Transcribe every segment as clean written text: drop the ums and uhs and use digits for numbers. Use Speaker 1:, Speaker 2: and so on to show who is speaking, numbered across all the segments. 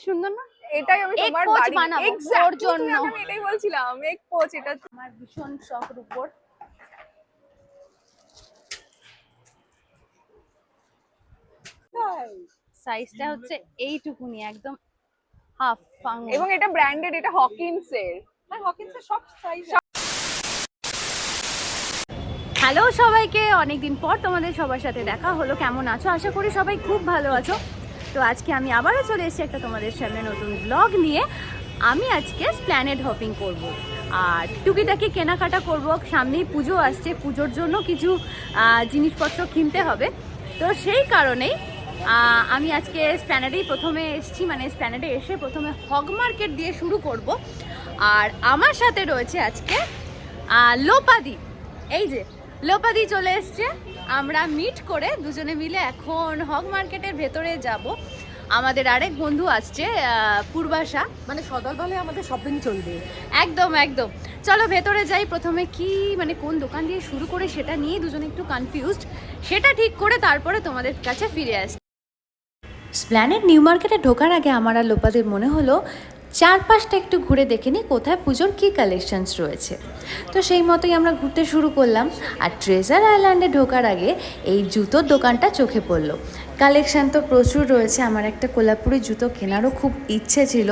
Speaker 1: সুন্দর না?
Speaker 2: এটাই আমি তোমার বাড়ি
Speaker 1: তোর জন্য
Speaker 2: আমি এটাই বলছিলাম এক পোচ। এটা
Speaker 1: আমার ভীষণ শখের উপর। সাইজটা হচ্ছে এইটুকুনি, একদম হাফ আঙুল।
Speaker 2: এবং এটা ব্র্যান্ডেড, এটা হকিন্স এর। হ্যাঁ, হকিন্স এর সব সাইজ।
Speaker 1: হ্যালো সবাইকে, অনেকদিন পর তোমাদের সবার সাথে দেখা হলো। কেমন আছো? আশা করি সবাই খুব ভালো আছো। তো আজকে আমি আবারও চলে এসেছি একটা তোমাদের সামনে নতুন ব্লগ নিয়ে। আমি আজকে স্প্ল্যানেড হপিং করব আর টুকিটাকি কেনাকাটা করব। সামনেই পুজো আসছে, পুজোর জন্য কিছু জিনিসপত্র কিনতে হবে। তো সেই কারণেই আমি আজকে স্প্ল্যানেডেই প্রথমে এসেছি, মানে স্প্ল্যানেডে এসে প্রথমে হগ মার্কেট দিয়ে শুরু করব। আর আমার সাথে রয়েছে আজকে লোপাদি। এই যে লোপাদি চলে এসছে, আমরা মিট করে দুজনে মিলে এখন হগ মার্কেটের ভেতরে যাব। আমাদের আরেক বন্ধু আসছে পূর্বাশা,
Speaker 2: মানে সদলবলে আমাদের শপিং চলবে।
Speaker 1: একদম একদম। চলো ভেতরে যাই। প্রথমে কি মানে কোন দোকান দিয়ে শুরু করে সেটা নিয়ে দুজনে একটু কনফিউজড, সেটা ঠিক করে তারপরে তোমাদের কাছে ফিরে আসছি। স্প্ল্যানেড নিউ মার্কেটে ঢোকার আগে আমার আর লোপাদের মনে হলো চারপাশটা একটু ঘুরে দেখে নিই কোথায় পুজোর কী কালেকশানস রয়েছে। তো সেই মতোই আমরা ঘুরতে শুরু করলাম। আর ট্রেজার আইল্যান্ডে ঢোকার আগে এই জুতোর দোকানটা চোখে পড়লো। কালেকশান তো প্রচুর রয়েছে, আমার একটা কোলাপুরি জুতো কেনারও খুব ইচ্ছে ছিল,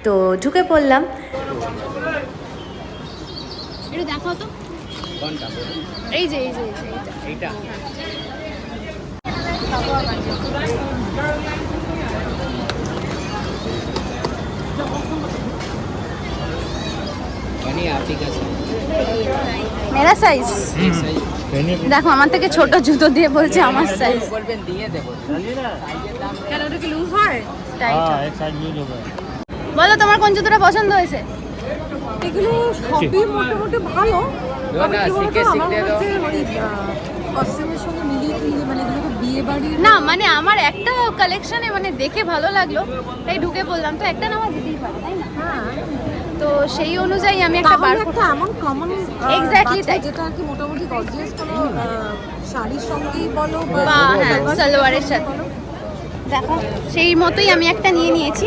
Speaker 1: তো ঢুকে পড়লাম। এটা দেখো তো, এই যে এইটা মেরা সাইজ। দেখো আমার থেকে ছোট জুতো দিয়ে বলছে আমার সাইজ। কেন ওটা কি লুজ হয়? বলো তোমার কোন জুতোটা পছন্দ হয়েছে?
Speaker 2: এগুলো সবই মোটামুটি ভালো।
Speaker 1: না মানে আমার একটা কালেকশনে মানে দেখে ভালো লাগলো, তাই ঢুকে বললাম। তো একটা নেওয়া যেতেই পারে, তাই না? তো সেই অনুযায়ী আমি একটা বার করতে এমন কমন এক্স্যাক্টলি তাই,
Speaker 2: যেটা আর কি মোটামুটি গর্জিয়াস কোনো শাড়ির সঙ্গেই বলো
Speaker 1: বা হ্যাঁ সালোয়ারের সাথে। দেখো সেই মতোই আমি একটা নিয়ে নিয়েছি।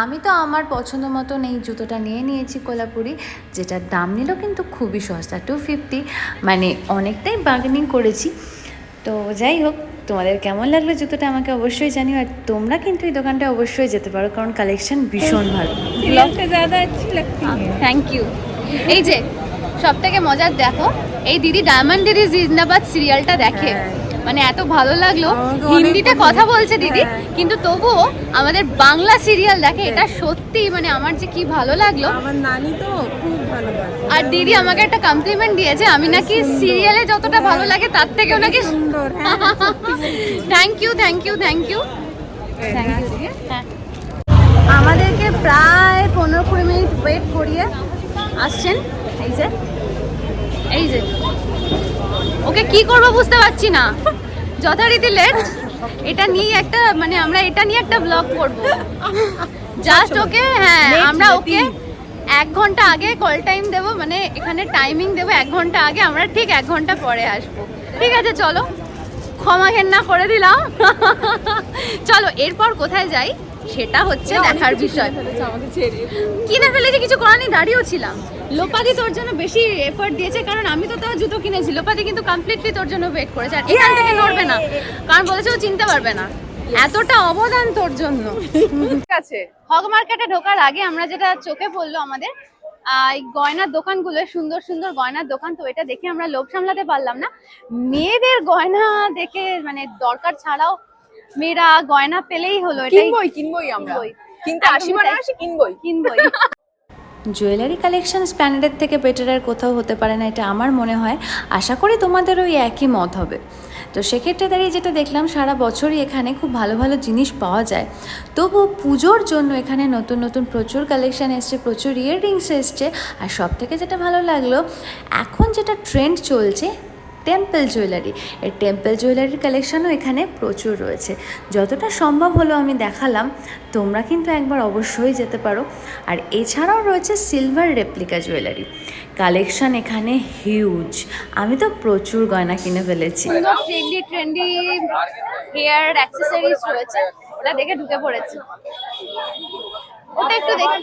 Speaker 1: আমি তো আমার পছন্দ মতন এই জুতোটা নিয়ে নিয়েছি কোলাপুরি, যেটার দাম নিল কিন্তু খুবই সস্তা, 250। মানে অনেকটাই বার্গেনিং করেছি। তো যাই হোক, তোমাদের কেমন লাগলো জুতোটা আমাকে অবশ্যই জানিও। আর তোমরা কিন্তু এই দোকানটা অবশ্যই যেতে পারো, কারণ কালেকশন ভীষণ ভালো। Thank you. এই যে সব থেকে মজার দেখো, এই দিদি ডায়মন্ড দিদি জিন্দাবাদ সিরিয়ালটা দেখে, মানে এত ভালো লাগলো। হিন্দিতে কথা বলছে দিদি, কিন্তু তবুও আমাদের বাংলা সিরিয়াল দেখে। এটা সত্যি মানে আমার যে কি ভালো লাগলো।
Speaker 2: আমার নানি তো খুব ভালোবাসে।
Speaker 1: আর দিদি আমাকে একটা কমপ্লিমেন্ট দিয়েছে, আমি নাকি সিরিয়ালে যতটা ভালো লাগে তার থেকেও নাকি সুন্দর। Thank you thank you thank you thank you. আমাদেরকে প্রায় 15-20 মিনিট ওয়েট করিয়ে আসছেন। এই যে ওকে কি করবো বুঝতে পারছি না, যথারীতি লেট। এটা নিয়ে একটা মানে আমরা এটা নিয়ে একটা ব্লগ করব জাস্ট ওকে। হ্যাঁ আমরা ওকে 1 ঘন্টা আগে কল টাইম দেবো, মানে এখানে টাইমিং দেবো 1 ঘন্টা আগে, আমরা ঠিক 1 ঘন্টা পরে আসবো। ঠিক আছে চলো, ক্ষমা ঘেন্না করে দিলাম। চলো এরপর কোথায় যাই সেটা হচ্ছে দেখার বিষয়। কিনে ফেলেছি, কিছু করার নেই, দাঁড়িয়েও ছিলাম। লোপাদি তোর জন্য বেশি এফর্ট দিয়েছে, কারণ আমি তো তাও জুতো কিনেছি। লোপাদি কিন্তু কমপ্লিটলি তোর জন্য ওয়েট করেছে, আর এখান থেকে নড়বে না, কারণ বলেছে ও চিনতে পারবে না। এতটা অবদান তোর জন্য।
Speaker 2: ঠিক আছে।
Speaker 1: হগ মার্কেটে ঢোকার আগে আমরা যেটা চোখে পড়লো আমাদের এই গয়নার দোকানগুলো, সুন্দর সুন্দর গয়নার দোকান। তো এটা দেখে আমরা লোভ সামলাতে পারলাম না। মেয়েদের গয়না দেখে মানে দরকার ছাড়াও মেয়েরা গয়না পেলেই হলো। এটাই
Speaker 2: কিনবই আমরা, কিন্তু 80 কিনবই।
Speaker 1: জুয়েলারি কালেকশন স্প্ল্যানেডের থেকে বেটার আর কোথাও হতে পারে না, এটা আমার মনে হয়। আশা করি তোমাদের ওই একই মত হবে। তো সেক্ষেত্রে দাঁড়িয়ে যেটা দেখলাম, সারা বছরই এখানে খুব ভালো ভালো জিনিস পাওয়া যায়। তবু পুজোর জন্য এখানে নতুন নতুন প্রচুর কালেকশান এসছে, প্রচুর ইয়াররিংস এসছে। আর সব থেকে যেটা ভালো লাগলো, এখন যেটা ট্রেন্ড চলছে টেম্পল জুয়েলারি, এই টেম্পল জুয়েলারির কালেকশানও এখানে প্রচুর রয়েছে। যতটা সম্ভব হলো আমি দেখালাম, তোমরা কিন্তু একবার অবশ্যই যেতে পারো। আর এছাড়াও রয়েছে সিলভার রেপ্লিকা জুয়েলারি কালেকশন এখানে হিউজ। আমি তো প্রচুর গয়না কিনে ফেলেছি। ট্রেন্ডি হেয়ার অ্যাক্সেসরিজ রয়েছে, তা দেখে ঢুকে পড়েছি। ওটা একটু দেখি,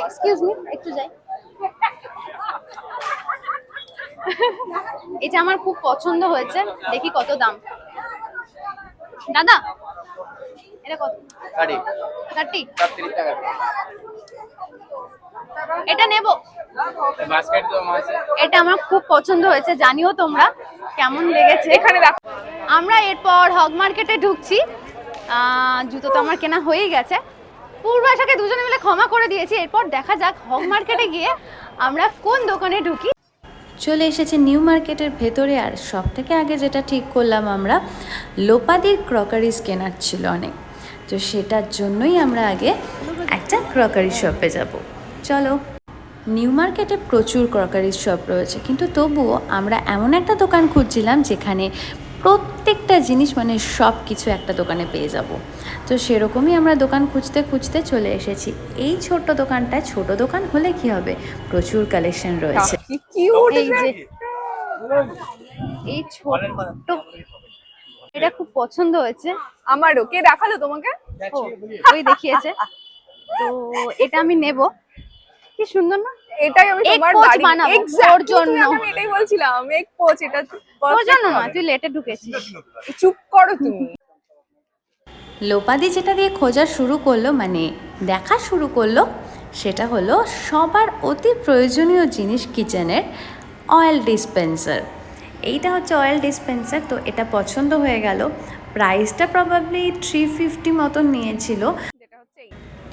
Speaker 1: এক্সকিউজ মি, একটু যাই। এটা আমার খুব পছন্দ হয়েছে, দেখি কত দাম। দাদা এটা কত? 30 টাকা। এটা নেব। এটা আমার খুব পছন্দ হয়েছে, জানিও তোমরা কেমন লেগেছে।
Speaker 2: এখানে দেখো,
Speaker 1: আমরা এরপর হগ মার্কেটে ঢুকছি। জুতো তো আমার কেনা হয়েই গেছে, পূর্বাশাকে দুজনে মিলে ক্ষমা করে দিয়েছি। এরপর দেখা যাক হগ মার্কেটে গিয়ে আমরা কোন দোকানে ঢুকি।
Speaker 3: চলে এসেছে নিউ মার্কেটের ভেতরে। আর সব থেকে আগে যেটা ঠিক করলাম, আমরা লোপাদির ক্রকারিজ কেনার ছিল অনেক, তো সেটার জন্যই আমরা আগে একটা ক্রকারি শপে যাব। চলো, নিউ মার্কেটে প্রচুর ক্রকারিজ শপ রয়েছে, কিন্তু তবুও আমরা এমন একটা দোকান খুঁজছিলাম যেখানে প্রত্যেকটা জিনিস মানে সব কিছু একটা দোকানে পেয়ে যাব। তো সেরকমই আমরা দোকান খুঁজতে খুঁজতে চলে এসেছি এই ছোট্ট দোকানটায়। ছোট দোকান হলে কি হবে, প্রচুর কালেকশন রয়েছে।
Speaker 2: কি কিউট।
Speaker 1: এই যে এই ছোট্ট, এটা খুব পছন্দ হয়েছে
Speaker 2: আমারও। কে দেখালো তোমাকে?
Speaker 1: ও, ওই দেখিয়েছে। তো এটা আমি নেব। কি সুন্দর না?
Speaker 2: এটাই আমি
Speaker 1: এক
Speaker 2: তোমার
Speaker 1: পোচ
Speaker 2: বাড়ি
Speaker 1: বানাবো
Speaker 2: এক্স্যাক্ট
Speaker 1: ওর জন্য।
Speaker 2: আমি এটাই বলছিলাম, এক পোচ। এটা
Speaker 1: ওর জন্য না, তুই লেটে ঢুকেছিস।
Speaker 2: চুপ করো তুমি।
Speaker 3: লোপাদি যেটা দিয়ে খোঁজা শুরু করলো, মানে দেখা শুরু করলো, সেটা হলো সবার অতি প্রয়োজনীয় জিনিস কিচেনের, অয়েল ডিসপেন্সার। এইটা হচ্ছে অয়েল ডিসপেন্সার। তো এটা পছন্দ হয়ে গেল। প্রাইসটা প্রবাবলি 350 মতন নিয়েছিল।
Speaker 2: যেটা হচ্ছে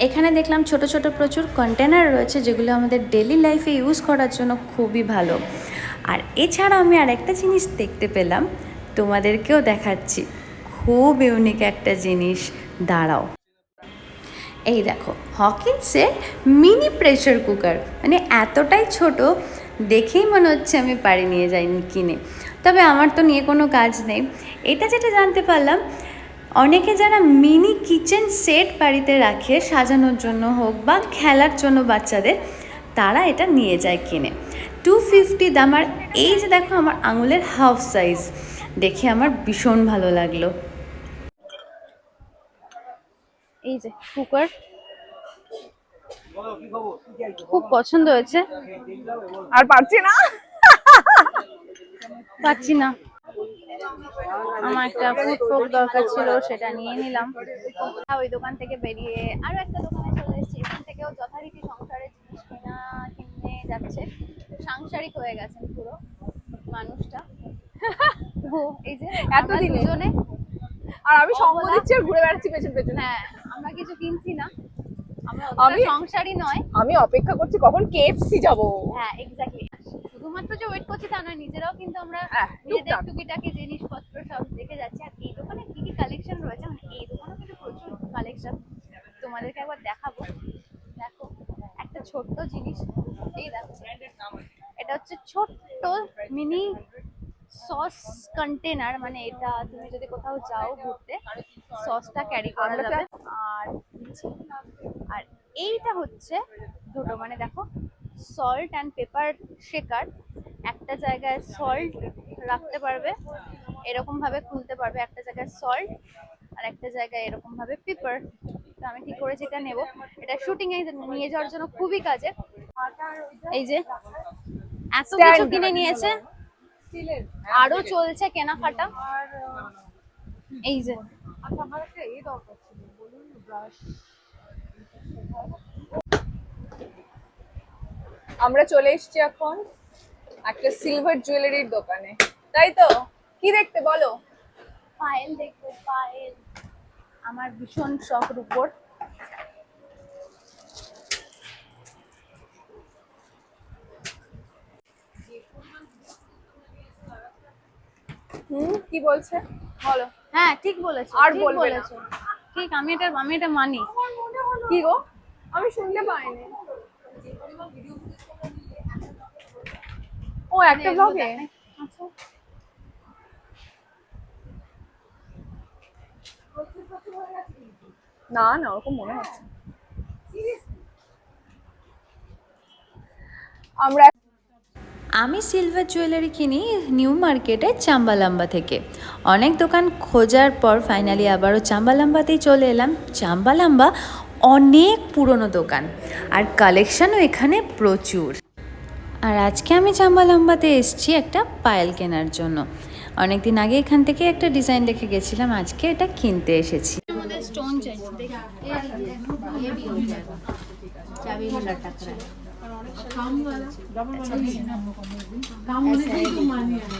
Speaker 3: এখানে দেখলাম ছোট ছোট প্রচুর কন্টেনার রয়েছে, যেগুলো আমাদের ডেলি লাইফে ইউজ করার জন্য খুবই ভালো। আর এছাড়া আমি আরেকটা জিনিস দেখতে পেলাম, তোমাদেরকেও দেখাচ্ছি। খুব ইউনিক একটা জিনিস, দাঁড়াও। এই দেখো, হকিন্সের মিনি প্রেশার কুকার। মানে এতটাই ছোট, দেখেই মনে হচ্ছে আমি বাড়ি নিয়ে যাইনি কিনে। তবে আমার তো নিয়ে কোনো কাজ নেই। এটা যেটা জানতে পারলাম, অনেকে যারা মিনি কিচেন সেট বাড়িতে রাখে সাজানোর জন্য হোক বা খেলার জন্য বাচ্চাদের, তারা এটা নিয়ে যায় কিনে। 250 দাম। আর এই যে দেখো, আমার আঙুলের হাফ সাইজ, দেখে আমার ভীষণ ভালো লাগলো।
Speaker 1: এই যে কুকার, খুব পছন্দ হয়েছে।
Speaker 2: আর পারছি না,
Speaker 1: পাচ্ছি না। আমার একটা ফুড ফোক দরকার ছিল, সেটা নিয়ে নিলাম। ওই দোকান থেকে বেরিয়ে আরো একটা দোকানে চলে এসেছি। এখান থেকেও যথারীতি সংসারের জিনিস কিনে যাচ্ছে। সাংসারিক হয়ে গেছেন পুরো মানুষটা। তো এই যে
Speaker 2: এতদিনে।
Speaker 1: আমরা দুজনে,
Speaker 2: আর আমি সঙ্গ দিচ্ছি আর ঘুরে বেড়াচ্ছি পেছন পেছন।
Speaker 1: হ্যাঁ, আমরা কিছু কিনছি না, আমরা
Speaker 2: আমি-
Speaker 1: সংসারই নয়।
Speaker 2: আমি অপেক্ষা করছি কখন কেএফসি যাবো।
Speaker 1: হ্যাঁ, এক্স্যাক্টলি। শুধুমাত্র যে ওয়েট করছি তা নয়, নিজেরাও কিন্তু আমরা
Speaker 2: হ্যাঁ,
Speaker 1: নিজেদের
Speaker 2: টুকটাক।
Speaker 1: টুকিটাকি জিনিসপত্র সব দেখে যাচ্ছি। আর এই দোকানে কি কি কালেকশন রয়েছে, মানে এই দোকানে কিন্তু প্রচুর কালেকশন, তোমাদেরকে একবার দেখাবো। দেখো, একটা ছোট্ট জিনিস, এই দেখো, এটা হচ্ছে ছোট্ট মিনি সস কন্টেনার। মানে এটা তুমি যদি কোথাও যাও ঘুরতে, সসটা ক্যারি করা যাবে। আর আর এইটা হচ্ছে দুটো, মানে দেখো, সল্ট অ্যান্ড পেপার শেকার। একটা জায়গায় সল্ট রাখতে পারবে, এরকম ভাবে খুলতে পারবে। একটা জায়গায় সল্ট আর একটা জায়গায় এরকম ভাবে পেপার। তো আমি ঠিক করেছি এটা নেব। এটা শুটিং এ নিয়ে যাওয়ার জন্য খুবই কাজে। এই যে এত কিছু কিনে নিয়েছে, আরো চলছে কেনাকাটা। এই যে
Speaker 2: আচ্ছা, আমার একটা এই দরকার ছিল, বলুন, ব্রাশ। আমরা চলে এসেছি এখন একটা সিলভার জুয়েলারির দোকানে, তাই তো? কি দেখতে বলো?
Speaker 1: পায়েল দেখবো, পায়েল। আমার ভীষণ শখ রূপোর।
Speaker 2: কি বলছে বলো?
Speaker 1: হ্যাঁ, ঠিক বলেছো,
Speaker 2: আর
Speaker 1: ঠিক
Speaker 2: বলবে না।
Speaker 1: বলেছো। ঠিক, আমি এটা মানি।
Speaker 2: কি গো, আমি শুনতে পাইনি। ও একটা ব্লগে।
Speaker 1: আচ্ছা,
Speaker 2: না না, ওরকম মনে হচ্ছে। আমরা
Speaker 3: আমি সিলভার জুয়েলারি কিনি নিউ মার্কেটে চাম্বালাম্বা থেকে। অনেক দোকান খোঁজার পর ফাইনালি আবারও চাম্বালাম্বাতেই চলে এলাম। চাম্বালাম্বা অনেক পুরনো দোকান আর কালেকশানও এখানে প্রচুর। আর আজকে আমি চাম্বালাম্বাতে এসেছি একটা পায়েল কেনার জন্য। অনেক দিন আগে এখান থেকে একটা ডিজাইন দেখে গেছিলাম, আজকে এটা কিনতে এসেছি।
Speaker 1: स्टोन चाहिए देखिए ये भी हो जाएगा चाबी में लटक रहा है काम वाला काम होने से तो मानी है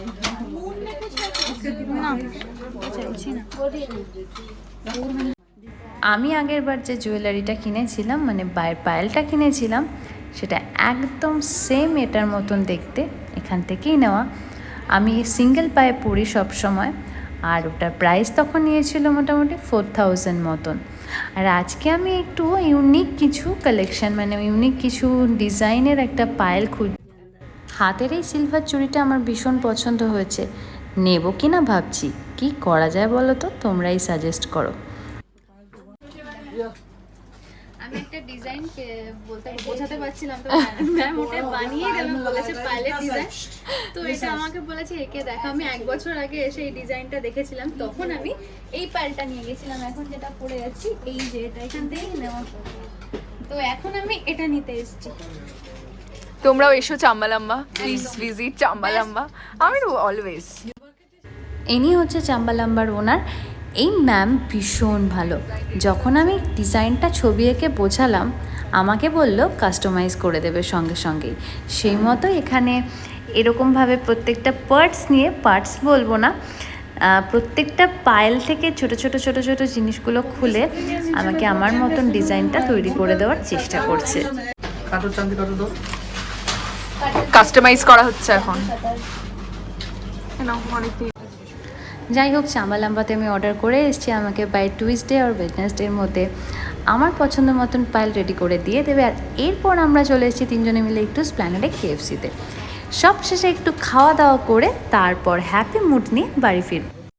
Speaker 1: ना चलছি না
Speaker 3: আমি আগের বার যে জুয়েলারিটা কিনেছিলাম মানে পায়েলটা কিনেছিলাম সেটা একদম সেম এটার মতন দেখতে, এখান থেকেই নেওয়া। আমি সিঙ্গেল পায়ে পরি সব সময়, আর ওটার প্রাইস তখন নিয়েছিল মোটামুটি 4000 মতন। আর আজকে আমি একটু ইউনিক কিছু কালেকশন মানে ইউনিক কিছু ডিজাইনের একটা পায়েল হাতের এই সিলভার চুড়িটা আমার ভীষণ পছন্দ হয়েছে, নেব কি না ভাবছি। কি করা যায় বলো তো, তোমরাই সাজেস্ট করো।
Speaker 1: আমি একটা ডিজাইন বলতে বোঝাতে পারছিলাম তো ম্যাম ওটা বানিয়ে দেবেন বলেছে পাইলেট ডিজাইন। তো এটা আমাকে বলেছে একে দেখা। আমি 1 বছর আগে এসে এই ডিজাইনটা দেখেছিলাম, তখন আমি এই পাইলটা নিয়ে গেছিলাম। এখন যেটা পরে যাচ্ছি এই যে এটা এখান থেকেই নেওয়া, তো এখন আমি এটা নিতে এসেছি।
Speaker 2: তোমরাও এসো চাম্বালাম্বা, প্লিজ ভিজিট চাম্বালাম্বা। আমি অলওয়েজ।
Speaker 3: ইনি হচ্ছে চাম্বালাম্বার ওনার। এই ম্যাম ভীষণ ভালো। যখন আমি ডিজাইনটা ছবি এঁকে বোঝালাম আমাকে বলল কাস্টমাইজ করে দেবে সঙ্গে সঙ্গেই। সেই মতো এখানে এরকমভাবে প্রত্যেকটা পার্টস বলবো না, প্রত্যেকটা পায়েল থেকে ছোট ছোট ছোট ছোট জিনিসগুলো খুলে আমাকে আমার মতন ডিজাইনটা তৈরি করে দেওয়ার চেষ্টা করছে।
Speaker 2: কাস্টমাইজ করা হচ্ছে এখন।
Speaker 3: যাই হোক, চাম্বালাম্বাতে আমি অর্ডার করে এসেছি। আমাকে বাই টুইসডে আর ওয়েডনেসডের মধ্যে আমার পছন্দ মতন পায়েল রেডি করে দিয়ে দেবে। আর এরপর আমরা চলে এসেছি তিনজনে মিলে একটু স্প্ল্যানেডে KFC-তে। সব শেষে একটু খাওয়া দাওয়া করে তারপর হ্যাপি মুড নিয়ে বাড়ি ফিরব।